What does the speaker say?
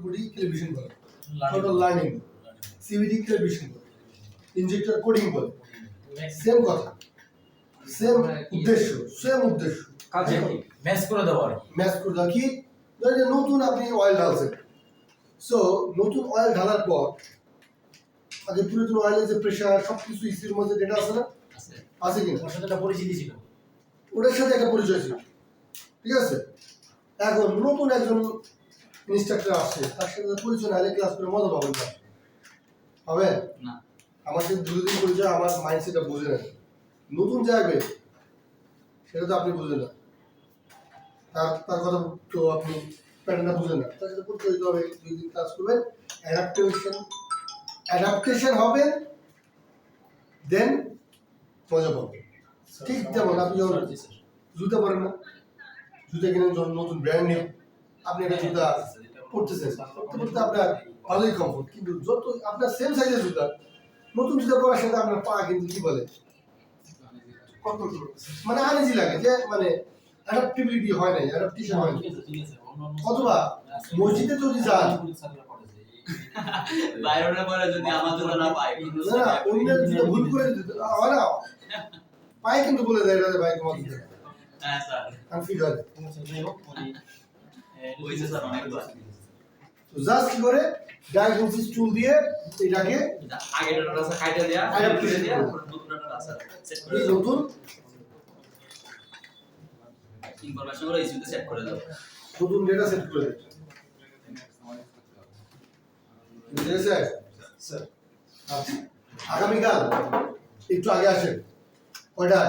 পুরোপুরি ক্যালিব্রেশন করে, total learning, CVD calibration করে, ইনজেক্টর কোডিং বলে, সেম কথা, সেম উদ্দেশ্য কাজে কি ম্যাচ করে দেওয়া আর কি। ম্যাচ করে দেওয়া কি, ধরেন যে নতুন আপনি অয়েল ঢালছেন, সো নতুন অয়েল ঢালার পর আগে পুরাতন অয়েলের যে প্রেশার সবকিছু ইসির মধ্যে ডেটা আছে না, আছে কিনা, ওর সাথে একটা পরিচিতি ছিল, ওটার সাথে একটা পরিচয় ছিল, ঠিক আছে। এখন নতুন একজন ইনস্ট্রাক্টর আসছে, তার সাথে পরিচয় না হলে ক্লাস করে মজা পাবেন না, হবে না আমার সাথে দুদিন পরিচয়, আমার মাইন্ডসেটটা বোঝে না, নতুন যাবে সেটা তো আপনি বুঝেন না, তার তার কথা তো আপনি প্যাটার্নটা বুঝেন না, তার সাথে পরিচয় দিতে হবে, 2 দিন ক্লাস করবেন, অ্যাডাপ্টেশন হবে, দেন মজা পাবেন। ঠিক যেমন আপনি যখন জুতা পরেন না, জুতা কিনে যখন নতুন ব্র্যান্ড নিউ আপনি একটা জুতা পরতেছেন, পরতে আপনার ভালোই কমফোর্ট, কিন্তু যত আপনার সেম সাইজের জুতা, নতুন জুতা পরার সাথে আপনার পা কিন্তু কি বলে মানে আনইজি লাগে, যে মানে অ্যাডাপ্টিবিলিটি হয় না, অ্যাডাপ্টেশন হয় না। অথবা মসজিদে যদি যান, বাইরে পরে যদি আমার জন্য না পাই না অন্যের জুতা ভুল করে দিতে হয় না, পায়ে কিন্তু বলে দেয় এটা ভাই তোমার জুতা, হ্যাঁ স্যার কনফিউজ হয়। হইছে স্যার অনেকবার তো জাস্ট কি করে ডায়াগনোসিস টুল দিয়ে এটাকে আগে ডাটা আছে কাইটা দেয়া Adaptation দেয়া করবো। নতুন ডাটা আছে সেট করে এই দাও নতুন ইনফরমেশন গুলো ইস্যুতে সেট করে দাও নতুন ডেটা সেট করে দেয়, ঠিক আছে স্যার। আচ্ছা আগামীকাল একটু আগে আসেন, কয়টা